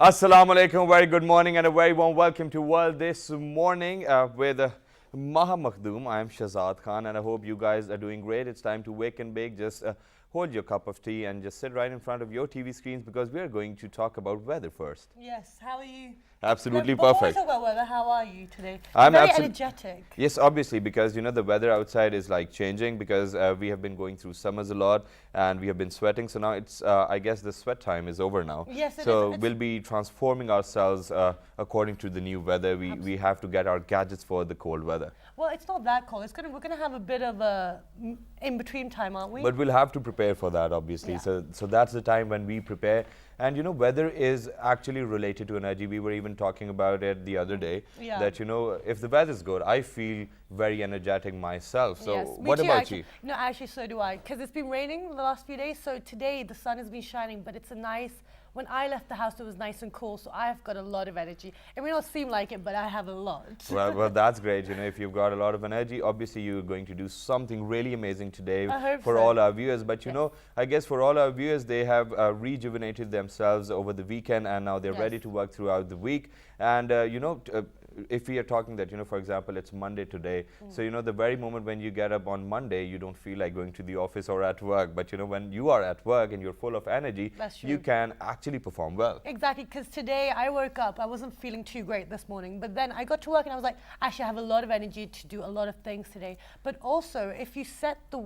Assalamu alaikum, very good morning and a very warm welcome to World This Morning with Maha Makhdoom. I am Shahzad Khan and I hope you guys are doing great. It's time to wake and bake. Just hold your cup of tea and just sit right in front of your TV screens because we are going to talk about weather first. Yes, how are you? Absolutely Before perfect. we talk about weather, how are you today? I'm very absol- energetic. Yes, obviously, because the weather outside is like changing because we have been going through summers a lot and we have been sweating. So now it's, I guess the sweat time is over now. Yes, it so is. we'll be transforming ourselves according to the new weather. We have to get our gadgets for the cold weather. Well, it's not that cold. We're gonna have a bit of a in-between time, aren't we? But we'll have to prepare for that, obviously. Yeah. So that's the time when we prepare. And weather is actually related to energy. We were even talking about it the other day. Yeah. That if the weather's good, I feel very energetic myself. So yes, me what too, about actually. you? No, actually, so do I. Because it's been raining the last few days. So today the sun has been shining, but it's a nice. When I left the house, it was nice and cool. So I've got a lot of energy. It may not seem like it, but I have a lot. Well, that's great. If you've got a lot of energy, obviously you're going to do something really amazing today I hope for so. all our viewers. But Yes. I guess for all our viewers, they have rejuvenated themselves over the weekend, and now they're Yes. ready to work throughout the week. And if we are talking that for example, it's Monday today. So the very moment when you get up on Monday, you don't feel like going to the office or at work. But when you are at work and you're full of energy, That's you true. can actually perform well. Exactly, because today I woke up, I wasn't feeling too great this morning, but then I got to work and I was like, actually I have a lot of energy to do a lot of things today. But also, if you set the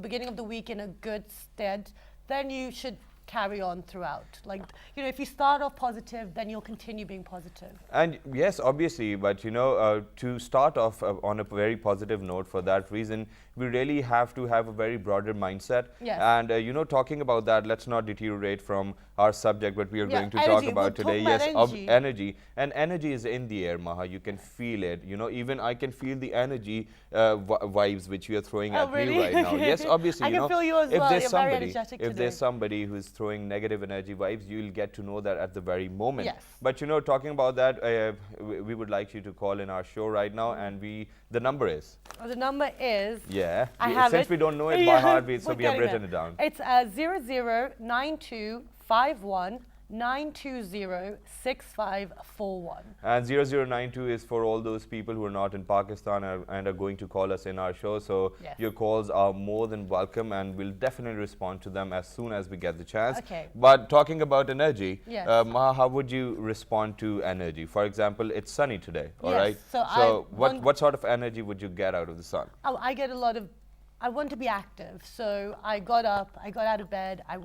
beginning of the week in a good stead, then you should carry on throughout. Like, if you start off positive, then you'll continue being positive. And yes, obviously, but to start off on a very positive note, for that reason, we really have to have a very broader mindset. Yes. And talking about that, let's not deteriorate from our subject, what we are Yeah, going to talk energy. about We'll today. talk about Yes, energy. energy. And energy is in the air, Maha. You can feel it. Even I can feel the energy vibes which you are throwing Oh, at really? me right now. Yes, obviously. I can feel you as if well. there's You're very somebody, energetic if today. there's somebody who's throwing negative energy vibes, you'll get to know that at the very moment. Yes. But talking about that, we would like you to call in our show right now, and the number is. Oh, the number is. Yeah. I have Since it. we don't know it by Yeah, heart, so we're we have getting written there. it down. It's 009251 And 0092 is for all those people who are not in Pakistan and are going to call us in our show. So Yes. your calls are more than welcome, and we'll definitely respond to them as soon as we get the chance. Okay. But talking about energy, Yes. Maha, how would you respond to energy? For example, it's sunny today, all Yes, right? so what sort of energy would you get out of the sun? I get a lot of. I want to be active, so I got up, I got out of bed, I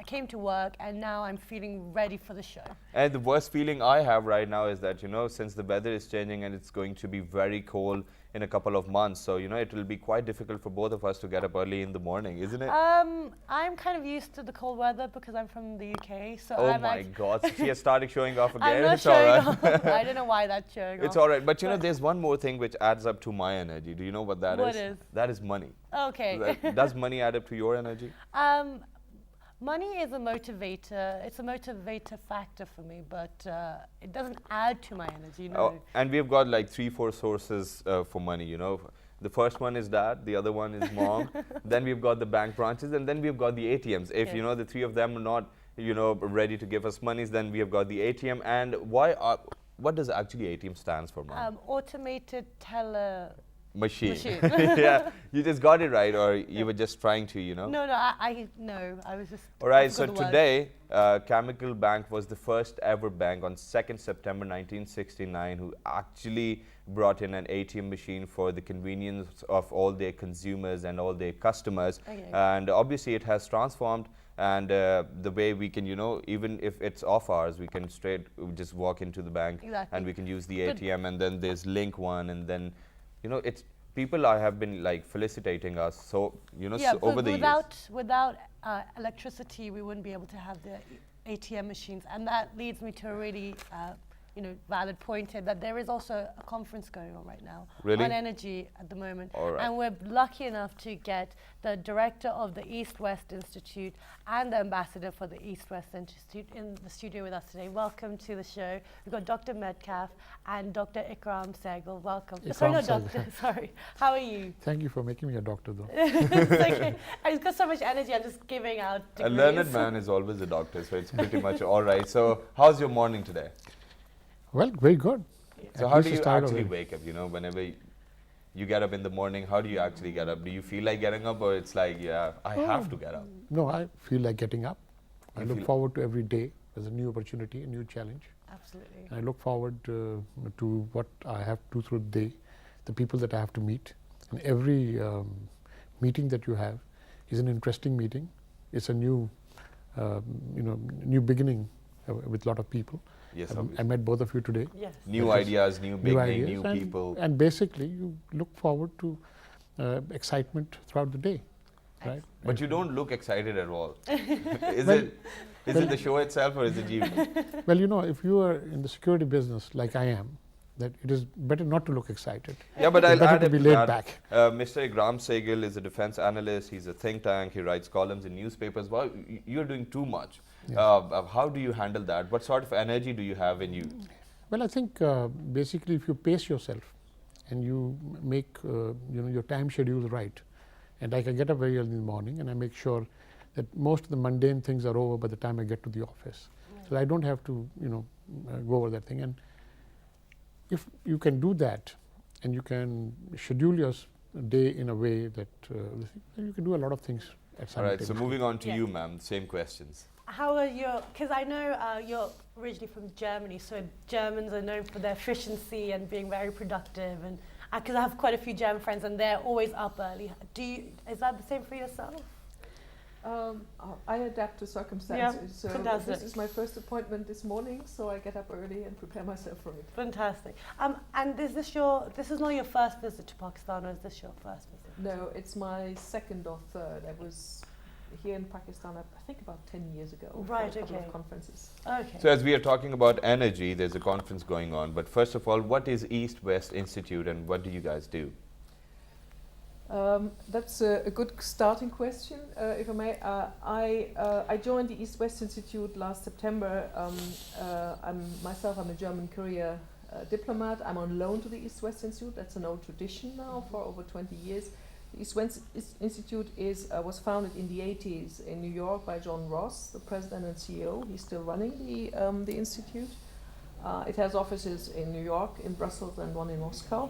came to work, and now I'm feeling ready for the show. And the worst feeling I have right now is that, since the weather is changing and it's going to be very cold in a couple of months, so, it will be quite difficult for both of us to get up early in the morning, isn't it? I'm kind of used to the cold weather because I'm from the UK, so Oh I'm my God, so she has started showing off again. I'm not It's all showing right. off. I don't know why that's showing It's off. all right. But, there's one more thing which adds up to my energy. Do you know what that is? What is? That is money. Okay. Does money add up to your energy? Money is a motivator. It's a motivator factor for me, but it doesn't add to my energy. No. Oh, and we've got like 3-4 sources for money, The first one is dad, the other one is mom, then we've got the bank branches, and then we've got the ATMs. If, Yes. the three of them are not, ready to give us monies, then we have got the ATM. And what does actually ATM stands for, mom? Automated teller. Machine. Machine. Yeah, you just got it right, or you were just trying to, No, I was just. All right, I so forgot the word. today, Chemical Bank was the first ever bank on 2nd September 1969 who actually brought in an ATM machine for the convenience of all their consumers and all their customers. Okay. And obviously it has transformed, and the way we can, even if it's off hours, we can just walk into the bank. Exactly. And we can use the But ATM, and then there's Link One, and then, it's people have been like felicitating us. So, Yeah, so over the years. without electricity, we wouldn't be able to have the ATM machines, and that leads me to a really valid point here that there is also a conference going on right now Really? on energy at the moment. All right. And we're lucky enough to get the director of the East-West Institute and the ambassador for the East-West Institute in the studio with us today. Welcome to the show. We've got Dr. Metcalf and Dr. Ikram Sehgal. Welcome. Sorry, not Ikram doctor. Sorry. How are you? Thank you for making me a doctor, though. It's okay. I've got so much energy. I'm just giving out A degrees. learned man is always a doctor, so it's pretty much all right. So how's your morning today? Well, very good. So At how least do it you started actually already. wake up? Whenever you get up in the morning, how do you actually get up? Do you feel like getting up, or it's like, yeah, I have to get up? No, I feel like getting up. I You look feel- forward to every day as a new opportunity, a new challenge. Absolutely. And I look forward to what I have to do through the day, the people that I have to meet. And every meeting that you have is an interesting meeting. It's a new, new beginning with a lot of people. Yes, I obviously. met both of you today. Yes. New That is ideas, new beginning, ideas new and, people. And basically, you look forward to excitement throughout the day, right? But you don't look excited at all. Is Well- it the show itself, or is it you? Well, if you are in the security business like I am, that it is better not to look excited. Yeah, but It's I'll better add to it be to laid that. back. Mr. Ikram Sehgal is a defense analyst. He's a think tank. He writes columns in newspapers. Well, you're doing too much. Yes. How do you handle that? What sort of energy do you have in you? Well, I think basically if you pace yourself and you make your time schedules right, and like I get up very early in the morning and I make sure that most of the mundane things are over by the time I get to the office. So I don't have to go over that thing. And if you can do that and you can schedule your day in a way that you can do a lot of things at All right, so simultaneously. moving on to Yes. you, ma'am. Same questions. How are your, because I know you're originally from Germany, so Germans are known for their efficiency and being very productive, and because I have quite a few German friends and they're always up early. Is that the same for yourself? I adapt to circumstances. So fantastic. this is my first appointment this morning, so I get up early and prepare myself for it. Fantastic. And this is not your first visit to Pakistan, or is this your first visit? No, it's my second or third. I was here in Pakistan, I think about 10 years ago, Right, for a couple okay. of conferences. Okay. So as we are talking about energy, there's a conference going on. But first of all, what is East-West Institute and what do you guys do? That's a good starting question, if I may. I joined the East-West Institute last September. I'm a German career diplomat. I'm on loan to the East-West Institute. That's an old tradition now for over 20 years. The East-West Institute was founded in the 80s in New York by John Ross, the president and CEO. He's still running the institute. It has offices in New York, in Brussels, and one in Moscow.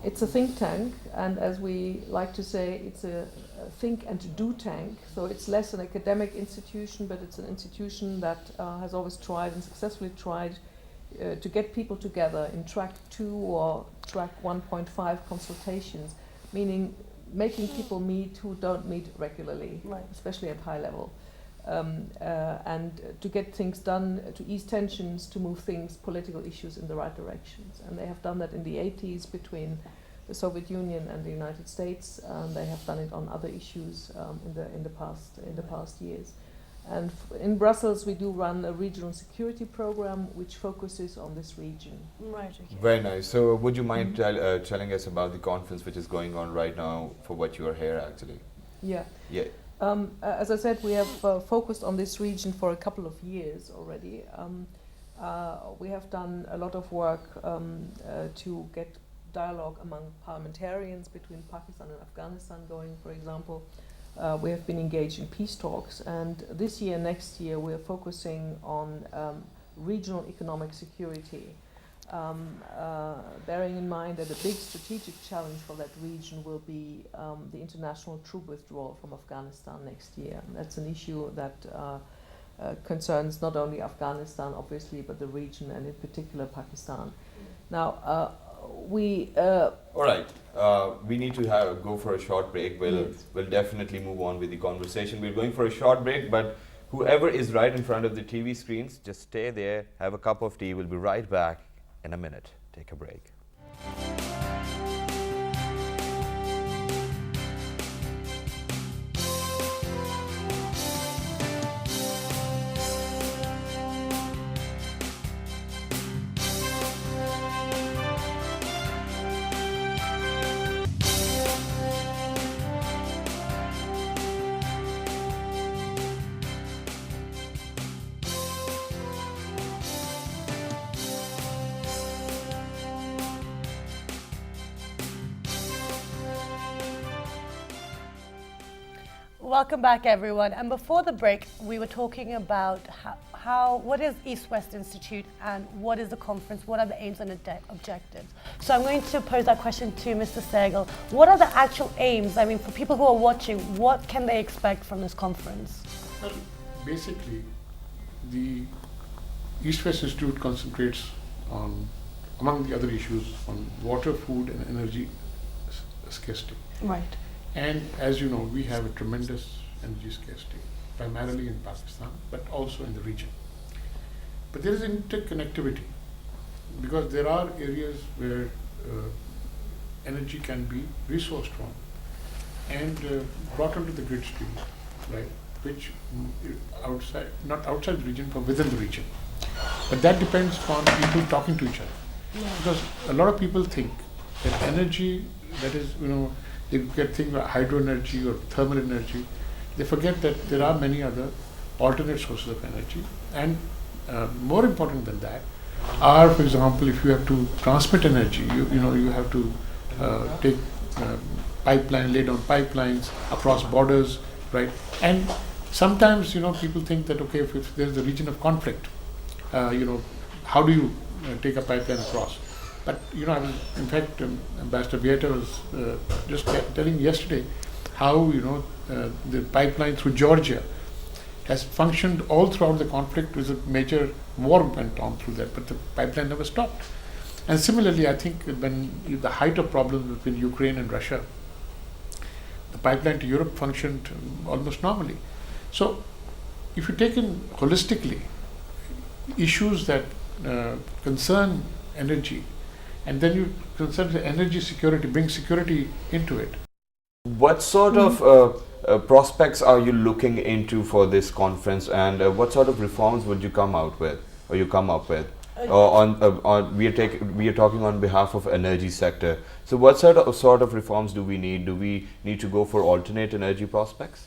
It's a think tank, and as we like to say, it's a think and do tank. So it's less an academic institution, but it's an institution that has always tried and successfully tried to get people together in track 2 or track 1.5 consultations, meaning making people meet who don't meet regularly, Right. especially at high level. And to get things done, to ease tensions, to move things, political issues in the right directions. And they have done that in the 80s between the Soviet Union and the United States. They have done it on other issues in the past years. And in Brussels, we do run a regional security program which focuses on this region. Right, okay. Very nice. So would you mind telling us about the conference which is going on right now for what you are here actually? Yeah. Yeah. As I said, we have focused on this region for a couple of years already. We have done a lot of work to get dialogue among parliamentarians between Pakistan and Afghanistan going, for example. We have been engaged in peace talks, and this year, next year, we are focusing on regional economic security. Bearing in mind that a big strategic challenge for that region will be the international troop withdrawal from Afghanistan next year. And that's an issue that concerns not only Afghanistan, obviously, but the region and in particular Pakistan. Now, All right. We need to go for a short break. We'll definitely move on with the conversation. We're going for a short break, but whoever is right in front of the TV screens, just stay there, have a cup of tea. We'll be right back in a minute. Take a break. Welcome back, everyone. And before the break, we were talking about what is East-West Institute and what is the conference, what are the aims and objectives. So I'm going to pose that question to Mr. Sehgal. What are the actual aims? I mean, for people who are watching, what can they expect from this conference? Well, basically, the East-West Institute concentrates on, among the other issues, on water, food and energy scarcity. Right. And as you know, we have a tremendous energy scarcity, primarily in Pakistan, but also in the region. But there is interconnectivity, because there are areas where energy can be resourced from and brought onto the grid stream, right? Which outside, not outside the region, but within the region. But that depends on people talking to each other. Yeah. Because a lot of people think that energy, that is, they get things like hydro energy or thermal energy. They forget that there are many other alternate sources of energy. And more important than that are, for example, if you have to transmit energy, you have to take lay down pipelines across borders, right? And sometimes, people think that, okay, if there's a region of conflict, how do you take a pipeline across? But, I was, in fact, Ambassador Vieta was just telling yesterday how, the pipeline through Georgia has functioned all throughout the conflict. With a major war went on through that, but the pipeline never stopped. And similarly, I think when the height of problems between Ukraine and Russia, the pipeline to Europe functioned almost normally. So, if you take in holistically issues that concern energy, and then you consider energy security, bring security into it. What sort of prospects are you looking into for this conference, and what sort of reforms would you come out with, or you come up with? We are talking on behalf of energy sector. So what sort of reforms do we need? Do we need to go for alternate energy prospects?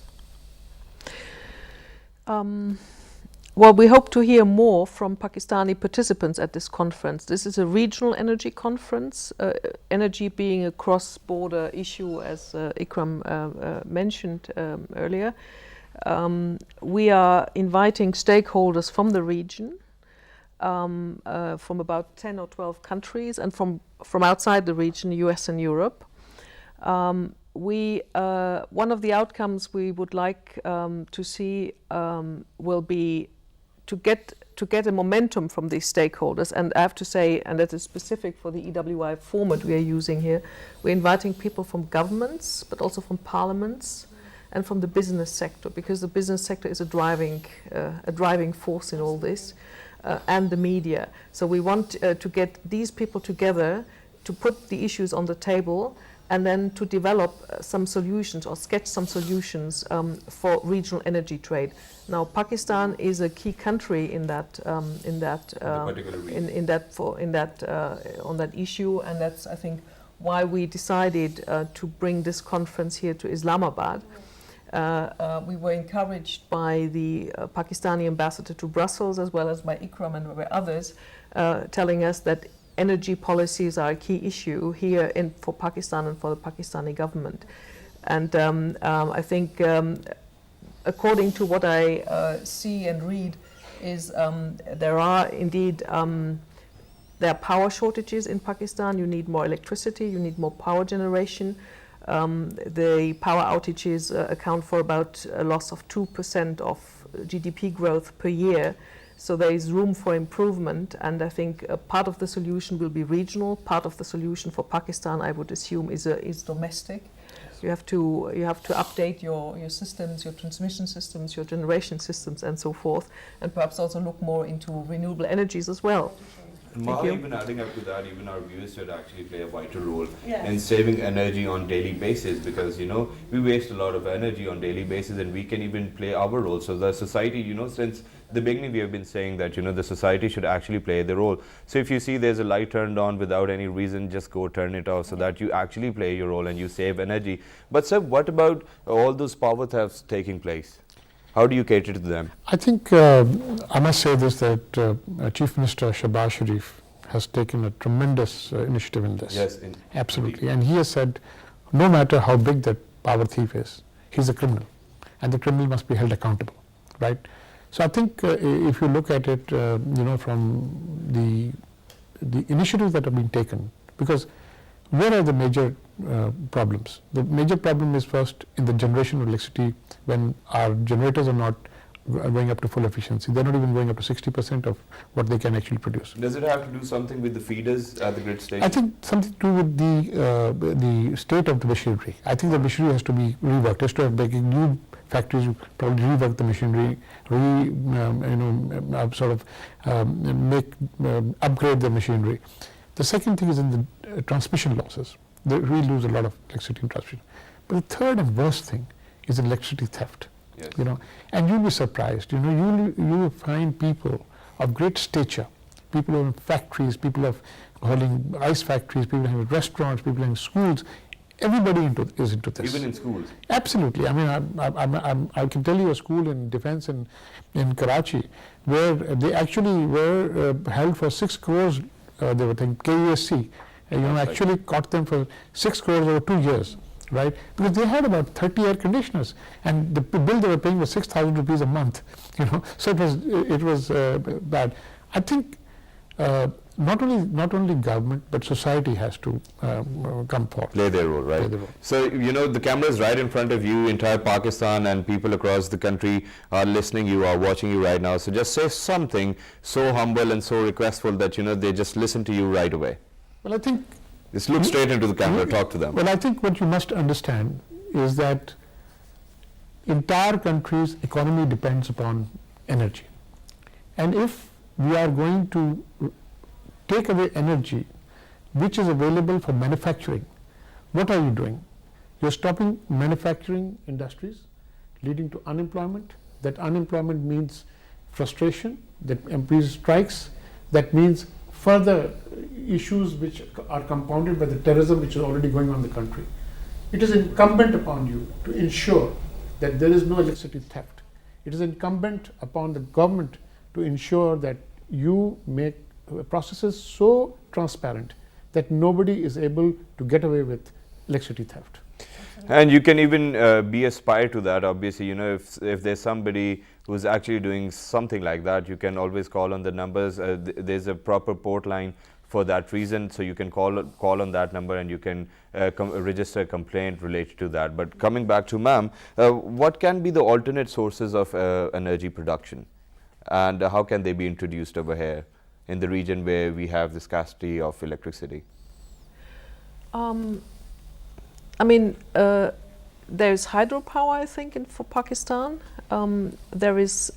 Well, we hope to hear more from Pakistani participants at this conference. This is a regional energy conference, energy being a cross-border issue, as Ikram mentioned earlier. We are inviting stakeholders from the region, from about 10 or 12 countries, and from outside the region, US and Europe. One of the outcomes we would like to see will be to get a momentum from these stakeholders. And I have to say, and that is specific for the EWI format we are using here, we're inviting people from governments, but also from parliaments and from the business sector, because the business sector is a driving force in all this, and the media. So we want to get these people together to put the issues on the table, and then to develop some solutions or sketch some solutions for regional energy trade. Now, Pakistan is a key country on that issue, and that's, I think, why we decided to bring this conference here to Islamabad. We were encouraged by the Pakistani ambassador to Brussels, as well as by Ikram and by others, telling us that energy policies are a key issue here for Pakistan and for the Pakistani government. And I think, according to what I see and read, is there are indeed there are power shortages in Pakistan. You need more electricity, you need more power generation. The power outages account for about a loss of 2% of GDP growth per year. So there is room for improvement, and I think part of the solution will be regional. Part of the solution for Pakistan, I would assume, is domestic. You have to update your systems, your transmission systems, your generation systems, and so forth, and perhaps also look more into renewable energies as well. Maha, even adding up to that, even our viewers should actually play a vital role in saving energy on daily basis, because we waste a lot of energy on daily basis, and we can even play our role. So the society, since the beginning we have been saying that the society should actually play the role. So if you see there's a light turned on without any reason, just go turn it off, so that you actually play your role and you save energy. But sir, what about all those power thefts taking place? How do you cater to them? I think I must say this, that Chief Minister Shahbaz Sharif has taken a tremendous initiative in this. Yes, absolutely. And he has said, no matter how big that power thief is, he's a criminal, and the criminal must be held accountable, right? So I think if you look at it, from the initiatives that have been taken, because where are the major problems? The major problem is first in the generation of electricity when our generators are not going up to full efficiency. They're not even going up to 60% of what they can actually produce. Does it have to do something with the feeders at the grid station? I think something to do with the state of the machinery. I think the machinery has to be reworked. Has to have like new factories probably rework the machinery, upgrade the machinery. The second thing is in the transmission losses. We lose a lot of electricity in transmission. But the third and worst thing is electricity theft. Yes. And you'll be surprised. You will find people of great stature, people who have factories, people of holding ice factories, people who have restaurants, people in schools. Everybody is into this. Even in schools? Absolutely. I mean, I can tell you a school in defense in Karachi where they actually were held for 6 crores, they were thinking, KUSC, actually caught them for 6 crores over 2 years, right? Because they had about 30 air conditioners and the bill they were paying was 6,000 rupees a month, so it was bad. I think not only government but society has to come forward. Play their role, right? Play their role. So, the camera is right in front of you, entire Pakistan and people across the country are listening, you are watching you right now. So just say something so humble and so requestful that, they just listen to you right away. Well, I think... Just look straight into the camera, talk to them. Well, I think what you must understand is that entire country's economy depends upon energy. And if we are going to take away energy which is available for manufacturing, what are you doing? You're stopping manufacturing industries, leading to unemployment. That unemployment means frustration, that employees strikes, that means further issues which are compounded by the terrorism which is already going on in the country. It is incumbent upon you to ensure that there is no electricity theft. It is incumbent upon the government to ensure that you make processes so transparent that nobody is able to get away with electricity theft. And you can even be aspired to that, obviously, if there's somebody who's actually doing something like that, you can always call on the numbers. There's a proper port line for that reason, so you can call on that number and you can register a complaint related to that. But coming back to ma'am, what can be the alternate sources of energy production, and how can they be introduced over here in the region where we have the scarcity of electricity? There's hydropower, I think, for Pakistan. There is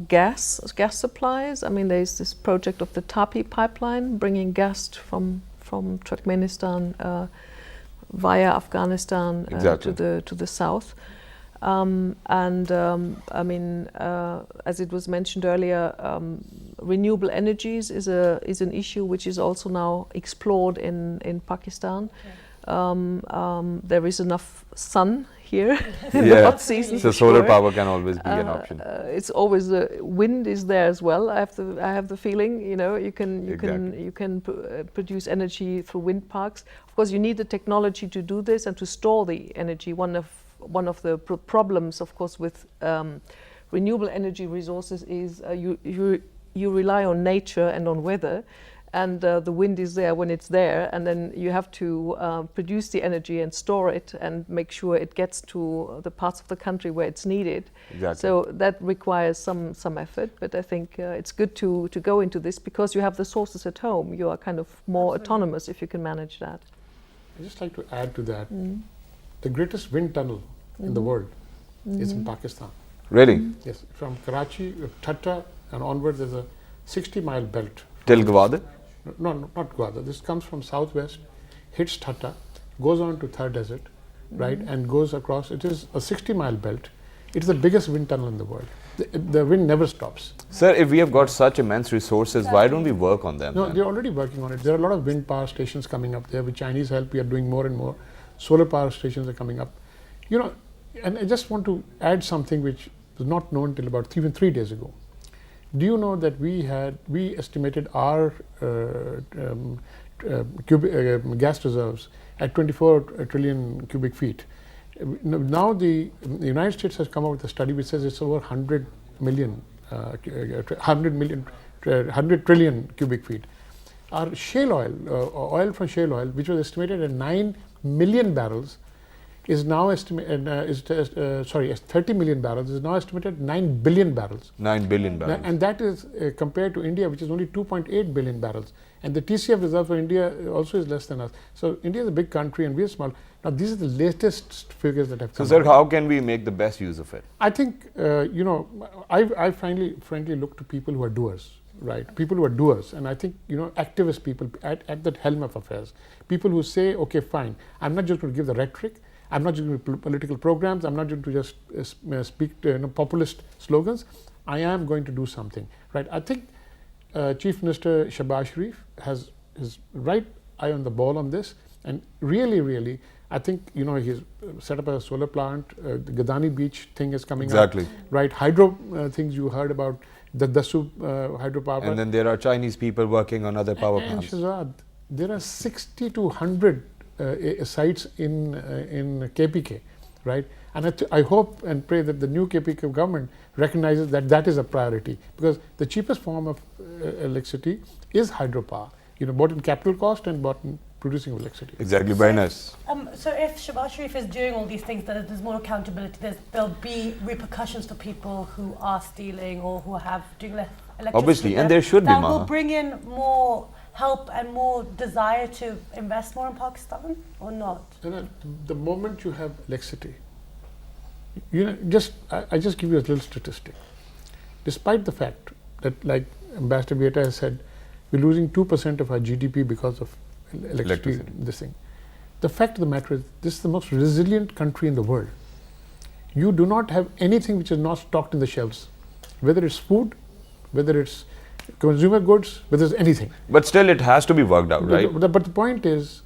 gas supplies. There's this project of the Tapi pipeline, bringing gas from Turkmenistan via Afghanistan Exactly. to the south. As it was mentioned earlier, renewable energies is an issue which is also now explored in Pakistan. There is enough sun here in the hot season. So solar power can always be an option. It's always wind is there as well. I have the feeling, you can produce energy through wind parks. Of course, you need the technology to do this and to store the energy. One of the problems, of course, with renewable energy resources is you rely on nature and on weather. And the wind is there when it's there, and then you have to produce the energy and store it and make sure it gets to the parts of the country where it's needed. Exactly. So that requires some effort, but I think it's good to go into this because you have the sources at home. You are kind of more autonomous if you can manage that. I'd just like to add to that. The greatest wind tunnel in the world is in Pakistan. Really? Yes, from Karachi, Thatta and onwards there's a 60-mile belt. Till Gwadar? No, not Gwadar. This comes from southwest, hits Thatta, goes on to Thar Desert, right, and goes across. It is a 60-mile belt. It is the biggest wind tunnel in the world. The wind never stops. Sir, if we have got such immense resources, why don't we work on them? No, then? they're already working on it. There are a lot of wind power stations coming up there. With Chinese help, we are doing more and more. Solar power stations are coming up. And I just want to add something which was not known till about even 3 days ago. Do you know that we estimated our gas reserves at 24 trillion cubic feet Now the United States has come out with a study which says it's over 100 trillion cubic feet. Our shale oil, oil from shale oil, which was estimated at 9 million barrels, is now as 30 million barrels, is now estimated at 9 billion barrels. 9 billion barrels. And that is compared to India, which is only 2.8 billion barrels. And the TCF reserve for India also is less than us. So India is a big country and we are small. Now these are the latest figures that have come. So sir, how can we make the best use of it? I think, I frankly look to people who are doers, right? People who are doers. And I think, activist people at the helm of affairs. People who say, okay, fine, I'm not just going to give the rhetoric. I'm not just going to political programs. I'm not going to just speak populist slogans. I am going to do something, right? I think Chief Minister Shehbaz Sharif has his right eye on the ball on this, and really, I think he's set up a solar plant. The Gadani Beach thing is coming up, right? Hydro things you heard about, the Dasu hydropower. And then there are Chinese people working on other power plants. And Shahzad, there are 60 to 100 sites in KPK, right? And I hope and pray that the new KPK government recognizes that that is a priority, because the cheapest form of electricity is hydropower, both in capital cost and both in producing electricity. Exactly, very nice. So if Shehbaz Sharif is doing all these things, there's more accountability, there'll be repercussions for people who are stealing or who have doing electricity. Obviously, and there should be, that will bring in more help and more desire to invest more in Pakistan, or not? The moment you have electricity, I just give you a little statistic. Despite the fact that, like Ambassador Vieta has said, we're losing 2% of our GDP because of electricity. This thing. The fact of the matter is, this is the most resilient country in the world. You do not have anything which is not stocked in the shelves, whether it's food, whether it's consumer goods, whether it's anything. But still, it has to be worked out, right? But the point is,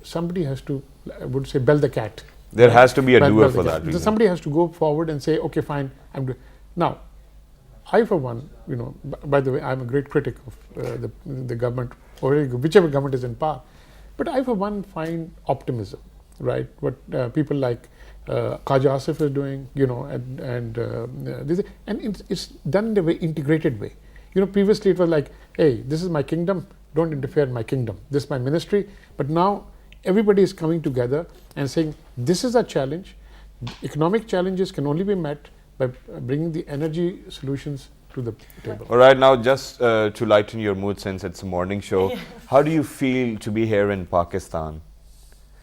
somebody has to, I would say, bell the cat. There has to be a doer for that reason. Somebody has to go forward and say, okay, fine, I'm doing. Now, I for one, by the way, I'm a great critic of the government, or whichever government is in power. But I for one find optimism, right? What people like Khaja Asif is doing, and it's done in a very integrated way. Previously it was like, hey, this is my kingdom, don't interfere in my kingdom. This is my ministry. But now everybody is coming together and saying, this is a challenge. Economic challenges can only be met by bringing the energy solutions to the table. All right, now just to lighten your mood, since it's a morning show, how do you feel to be here in Pakistan?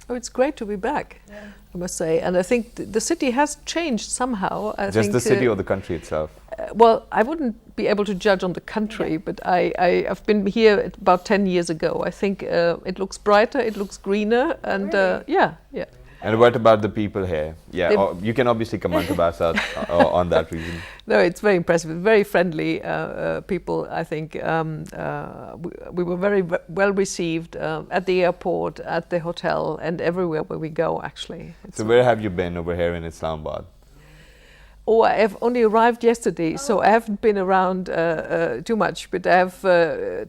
Oh, it's great to be back, I must say. And I think the city has changed somehow. Just the city or the country itself? Well, I wouldn't be able to judge on the country, but I've been here about 10 years ago. I think it looks brighter, it looks greener, and yeah. And what about the people here? Yeah, you can obviously comment about on that reason. No, it's very impressive. Very friendly people, I think. We were very well received at the airport, at the hotel, and everywhere where we go, actually. So where have you been over here in Islamabad? Oh, I have only arrived yesterday, so I haven't been around too much, but I have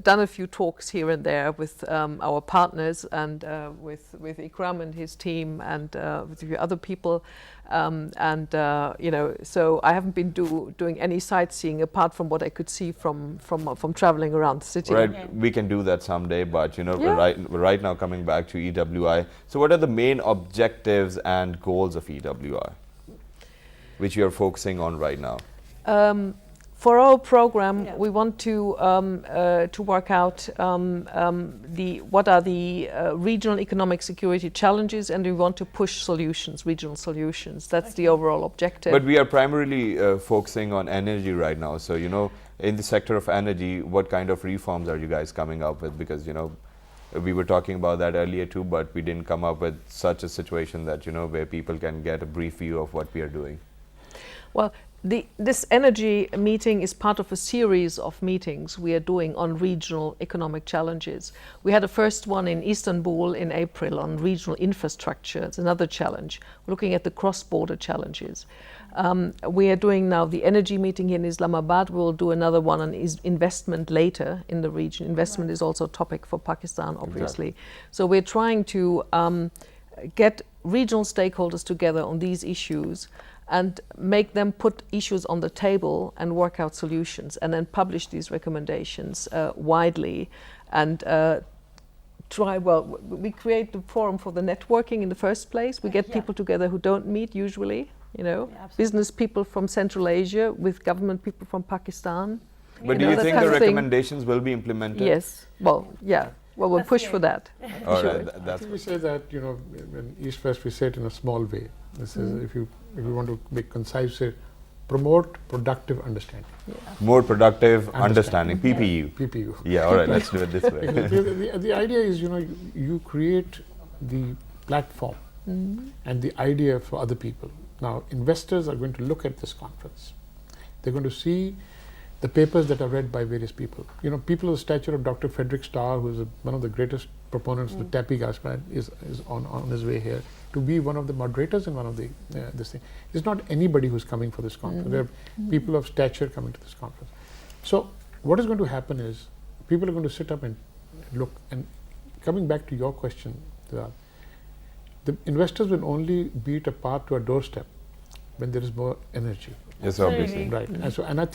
done a few talks here and there with our partners and with Ikram and his team and with a few other people. So I haven't been doing any sightseeing apart from what I could see from traveling around the city. Right, we can do that someday, but right now coming back to EWI. So what are the main objectives and goals of EWI, which you are focusing on right now? For our program, we want to work out what are the regional economic security challenges, and we want to push solutions, regional solutions. That's the overall objective. But we are primarily focusing on energy right now. So, in the sector of energy, what kind of reforms are you guys coming up with? Because, we were talking about that earlier too, but we didn't come up with such a situation that, where people can get a brief view of what we are doing. Well, this energy meeting is part of a series of meetings we are doing on regional economic challenges. We had a first one in Istanbul in April on regional infrastructure. It's another challenge. We're looking at the cross-border challenges. We are doing now the energy meeting here in Islamabad. We'll do another one on investment later in the region. Investment is also a topic for Pakistan, obviously. Exactly. So we're trying to get regional stakeholders together on these issues and make them put issues on the table and work out solutions, and then publish these recommendations widely, and we create the forum for the networking in the first place. We get people together who don't meet usually, business people from Central Asia with government people from Pakistan. But do you think the recommendations will be implemented? Yes. Well, yeah. Well, we'll push for that. All Sure. right, that's we say that, in East West we say it in a small way. This is, if you want to be concise, say promote productive understanding. more productive understanding. PPU. PPU. Yeah, all right, let's do it this way. The idea is, you create the platform and the idea for other people. Now, investors are going to look at this conference. They're going to see the papers that are read by various people. People of the stature of Dr. Frederick Starr, who is one of the greatest proponents of the TAPI gas plant, is on his way here to be one of the moderators in one of the this thing. It's not anybody who's coming for this conference. There are people of stature coming to this conference. So what is going to happen is people are going to sit up and look. And coming back to your question, the investors will only beat a path to a doorstep when there is more energy. Yes, obviously. Right. And I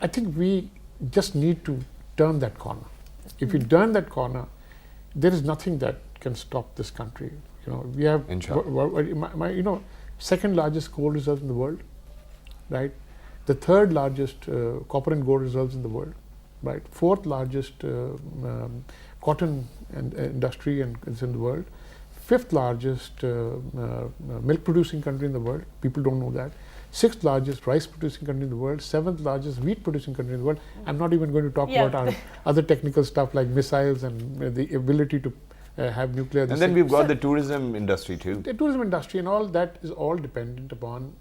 think we just need to turn that corner. If we turn that corner, there is nothing that can stop this country. We have second largest coal reserves in the world, right? The third largest copper and gold reserves in the world, right? Fourth largest cotton and industry is in the world. Fifth largest milk producing country in the world. People don't know that. Sixth largest rice producing country in the world. Seventh largest wheat producing country in the world. I'm not even going to talk about our other technical stuff like missiles and the ability to have nuclear. And then we've got the tourism industry too. The tourism industry and all that is all dependent upon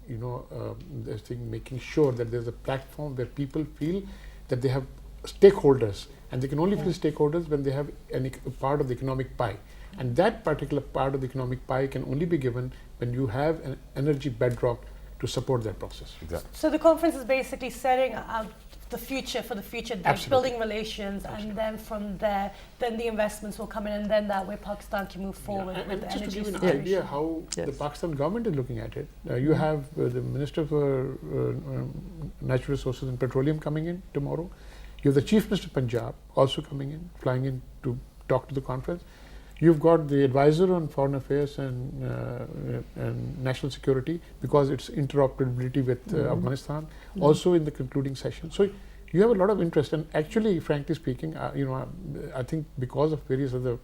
this thing, making sure that there's a platform where people feel that they have stakeholders, and they can only feel stakeholders when they have a part of the economic pie. And that particular part of the economic pie can only be given when you have an energy bedrock to support that process. Exactly. So the conference is basically setting out the future for the future, like building relations, and then from there, then the investments will come in, and then that way Pakistan can move forward with the just energy to give you situation. an idea how the Pakistan government is looking at it, you have the Minister for Natural Resources and Petroleum coming in tomorrow. You have the Chief Minister of Punjab also coming in, flying in to talk to the conference. You've got the advisor on foreign affairs and national security, because it's interoperability with Afghanistan, also in the concluding session. So you have a lot of interest, and actually, frankly speaking, I think because of various other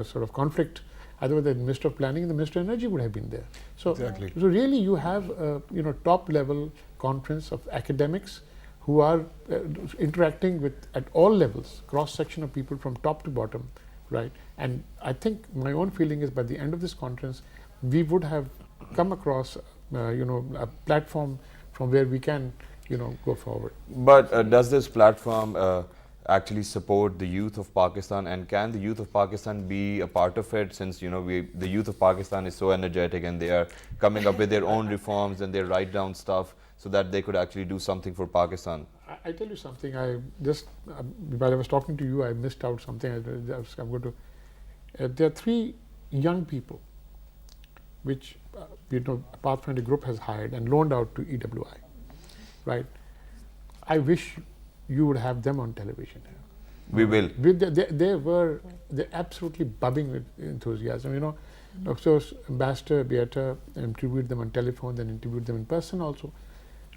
sort of conflict, either the Minister of Planning and the Minister of Energy would have been there. So, exactly. So really, you have top level conference of academics who are interacting with at all levels, cross section of people from top to bottom. Right, and I think my own feeling is by the end of this conference, we would have come across, a platform from where we can, go forward. But does this platform actually support the youth of Pakistan, and can the youth of Pakistan be a part of it, since the youth of Pakistan is so energetic and they are coming up with their own reforms and they write down stuff so that they could actually do something for Pakistan? I tell you something. I just while I was talking to you, I missed out something. I'm going to. There are 3 young people, which Pathfinder Group has hired and loaned out to EWI. Right. I wish you would have them on television. We will. They're absolutely bubbling with enthusiasm. Dr. Ambassador Beata interviewed them on telephone, then interviewed them in person also.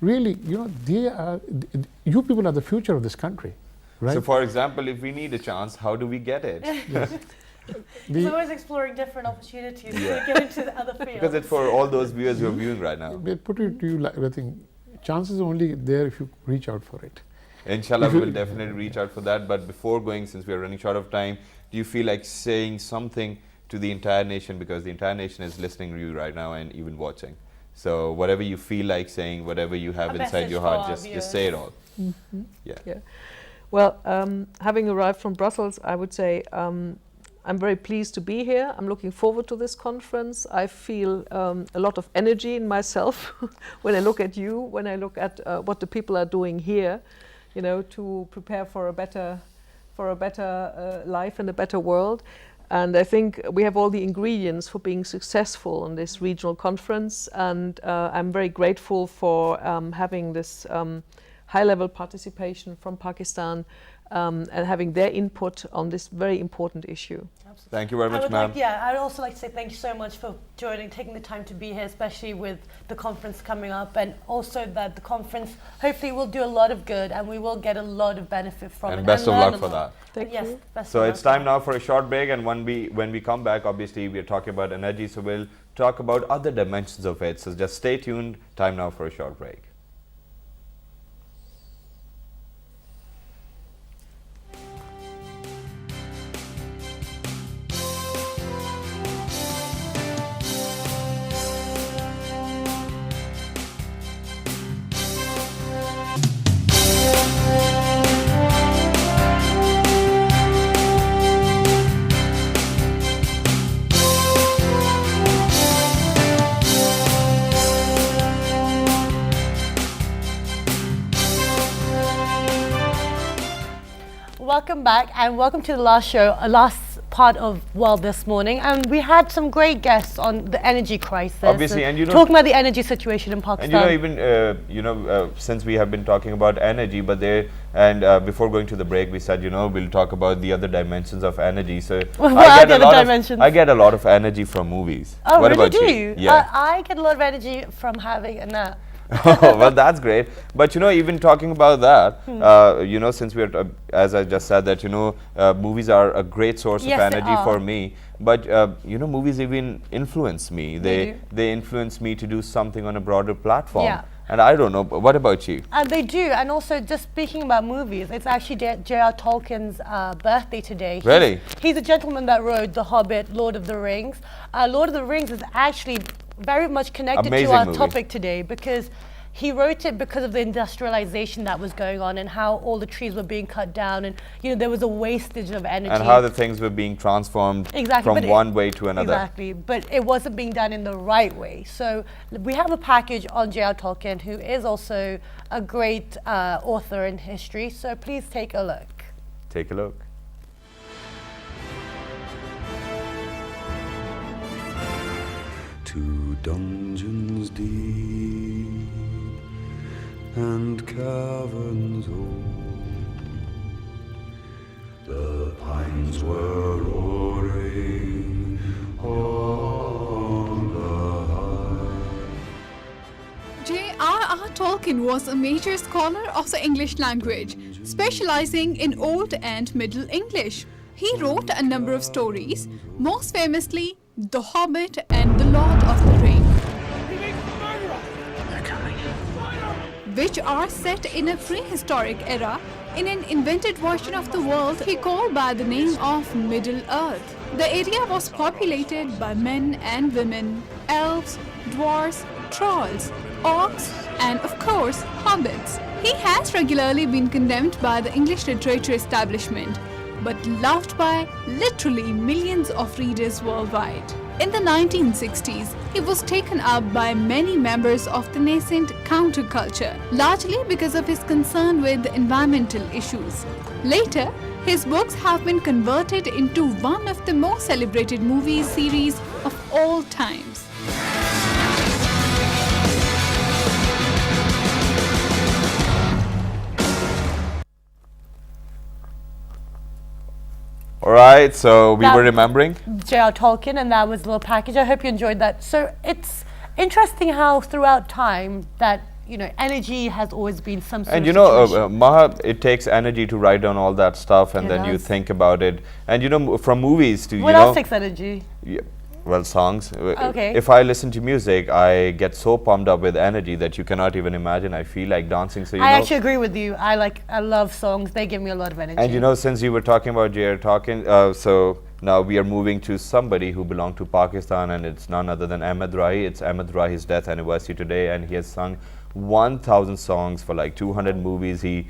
Really, you people are the future of this country, right? So, for example, if we need a chance, how do we get it? Yes. It's always exploring different opportunities to get into the other fields. Because it's for all those viewers who are viewing right now. Put it to you, I think chances are only there if you reach out for it. Inshallah, we will definitely reach out for that. But before going, since we are running short of time, do you feel like saying something to the entire nation, because the entire nation is listening to you right now and even watching? So whatever you feel like saying, whatever you have inside your heart, just say it all. Yeah. Well, having arrived from Brussels, I would say I'm very pleased to be here. I'm looking forward to this conference. I feel a lot of energy in myself when I look at you, when I look at what the people are doing here, to prepare for a better life and a better world. And I think we have all the ingredients for being successful in this regional conference. And I'm very grateful for having this high-level participation from Pakistan and having their input on this very important issue. Thank you very much, ma'am. I would also like to say thank you so much for joining, taking the time to be here, especially with the conference coming up, and also that the conference hopefully will do a lot of good and we will get a lot of benefit from it. And best of luck for that. Thank you. So it's time now for a short break, and when we come back, obviously we are talking about energy, so we'll talk about other dimensions of it. So just stay tuned. Time now for a short break. Welcome back and welcome to the last show, last part of World This Morning, and we had some great guests on the energy crisis. Obviously, and you know, talking about the energy situation in Pakistan. And even since we have been talking about energy, but before going to the break, we said we'll talk about the other dimensions of energy. So what are the other dimensions? I get a lot of energy from movies. Oh, what really? about Do you? you? Yeah. I get a lot of energy from having a nap. Oh, well, that's great. But even talking about that, since we are, as I just said, that movies are a great source Yes, of they energy are. for me. But movies even influence me. They They influence me to do something on a broader platform. Yeah. And I don't know. What about you? And they do. And also, just speaking about movies, it's actually J.R. Tolkien's birthday today. Really? He's a gentleman that wrote The Hobbit, Lord of the Rings. Lord of the Rings is actually very much connected Amazing to our movie. topic today, because he wrote it because of the industrialization that was going on and how all the trees were being cut down, and there was a wastage of energy. And how the things were being transformed Exactly, from one way to another. Exactly, but it wasn't being done in the right way. So we have a package on J.R. Tolkien, who is also a great author in history. So please take a look. Take a look. To dungeons deep and caverns old, the pines were roaring on the high. J.R.R. Tolkien was a major scholar of the English language, specializing in Old and Middle English. He wrote a number of stories, most famously The Hobbit and The Lord of the Rings, which are set in a prehistoric era in an invented version of the world he called by the name of Middle Earth. The area was populated by men and women, elves, dwarves, trolls, orcs, and of course, hobbits. He has regularly been condemned by the English literature establishment, but loved by literally millions of readers worldwide. In the 1960s, he was taken up by many members of the nascent counterculture, largely because of his concern with environmental issues. Later, his books have been converted into one of the most celebrated movie series of all times. All right, so we That- were remembering. J.R. Tolkien, and that was a little package. I hope you enjoyed that. So it's interesting how throughout time that energy has always been some sort And of situation. Maha, it takes energy to write down all that stuff, and It then you does. think about it. And from movies to What else takes energy? Yeah, well, songs. Okay. If I listen to music, I get so pumped up with energy that you cannot even imagine. I feel like dancing. So I actually agree with you. I love songs. They give me a lot of energy. And since you were talking about J.R. Tolkien, so now we are moving to somebody who belonged to Pakistan, and it's none other than Ahmed Rahi. It's Ahmed Rahi's death anniversary today, and he has sung 1,000 songs for like 200 movies. He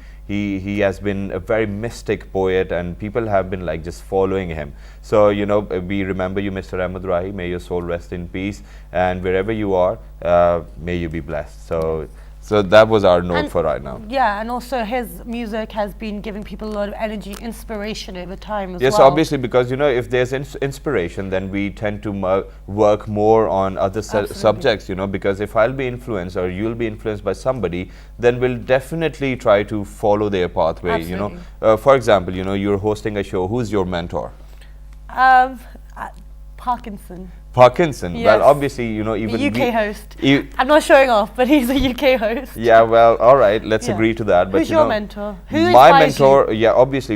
has been a very mystic poet, and people have been like just following him. So we remember you, Mr. Ahmed Rahi. May your soul rest in peace, and wherever you are, may you be blessed. So So that was our note And- for right now. Yeah, and also his music has been giving people a lot of energy, inspiration over time as Yes, well. obviously, because if there's inspiration, then we tend to work more on other Absolutely. subjects. Because if I'll be influenced or you'll be influenced by somebody, then we'll definitely try to follow their pathway. Absolutely. For example, you're hosting a show. Who's your mentor? Parkinson, Parkinson. Yes. Well, obviously, even the UK we- host. you- I'm not showing off, but he's a UK host. Yeah, well, all right, let's Yeah. agree to that. But Who's your mentor? Who my inspires you? mentor, yeah, obviously,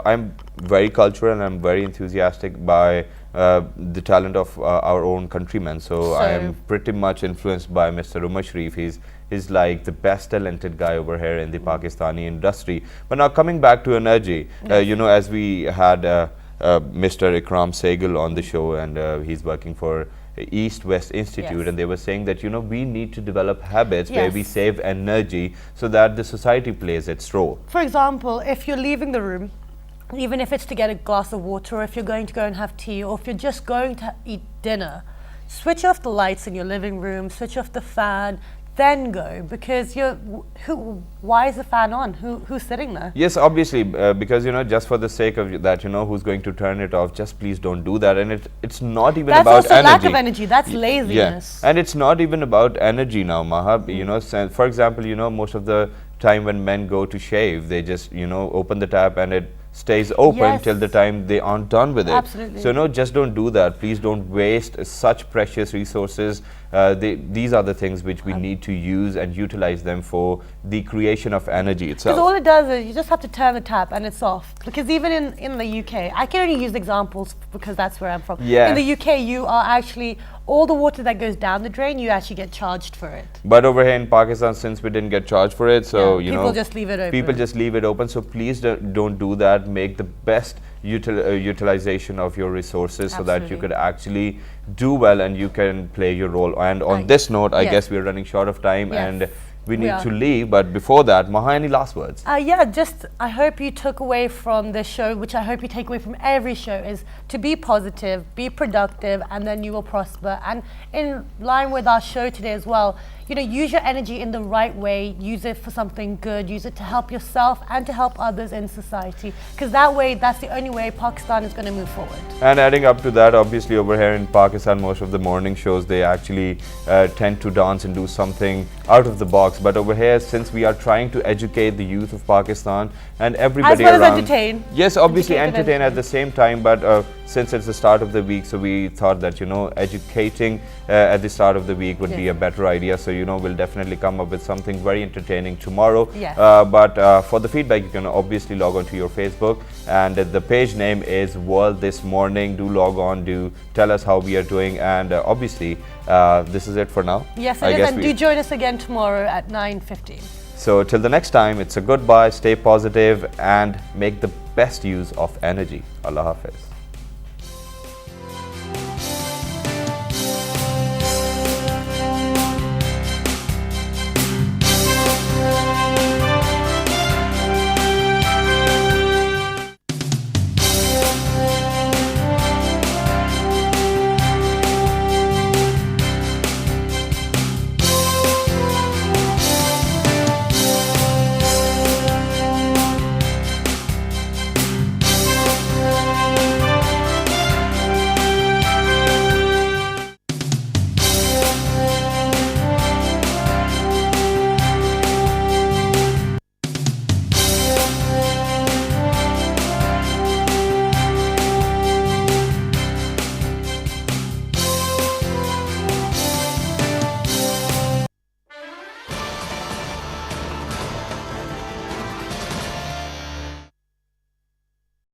I'm very cultural and I'm very enthusiastic by the talent of our own countrymen. So I am pretty much influenced by Mr. Umar Sharif. He's like the best talented guy over here in the Pakistani industry. But now coming back to energy, as we had Mr. Ikram Sehgal on the show, and he's working for East West Institute, Yes. and they were saying that we need to develop habits where we Yes. save energy so that the society plays its role. For example, if you're leaving the room, even if it's to get a glass of water, or if you're going to go and have tea, or if you're just going to eat dinner, switch off the lights in your living room, switch off the fan, then go, because why is the fan on? Who's sitting there? Yes, obviously, because just for the sake of that, who's going to turn it off, just please don't do that. And it's not even That's about also energy. lack of energy. That's Yeah, laziness. and it's not even about energy now, Mahab. For example, most of the time when men go to shave, they just open the tap and it stays open Yes. till the time they aren't done with it. Absolutely. So no, just don't do that. Please don't waste such precious resources. These are the things which we need to use and utilize them for the creation of energy Because itself. all it does is you just have to turn the tap and it's off. Because even in the UK, I can only use examples because that's where I'm from. Yeah. In the UK, you are actually, all the water that goes down the drain, you actually get charged for it. But over here in Pakistan, since we didn't get charged for it, so Yeah, people just leave it open. People just leave it open. So please don't do that. Make the best utilization of your resources so that you Absolutely. could actually do well and you can play your role. And on Right. this note, I Yes. guess we're running short of time Yes, and we we need are. to leave. But before that, Maha, any last words? Yeah, just I hope you took away from this show, which I hope you take away from every show, is to be positive, be productive, and then you will prosper. And in line with our show today as well, use your energy in the right way, use it for something good, use it to help yourself and to help others in society. Because that's the only way Pakistan is going to move forward. And adding up to that, obviously over here in Pakistan, most of the morning shows, they actually tend to dance and do something out of the box. But over here, since we are trying to educate the youth of Pakistan and everybody As well as around, entertain. yes, obviously Educate and entertain at entertain. the same time. But since it's the start of the week, so we thought that educating at the start of the week would be Yes. a better idea. So we'll definitely come up with something very entertaining tomorrow. Yes. But for the feedback, you can obviously log on to your Facebook, and the page name is World This Morning. Do log on, do tell us how we are doing, and obviously this is it for now. Yes, I it is. guess And we- do join us again tomorrow at 9:15. So till the next time, it's a goodbye, stay positive, and make the best use of energy. Allah Hafiz.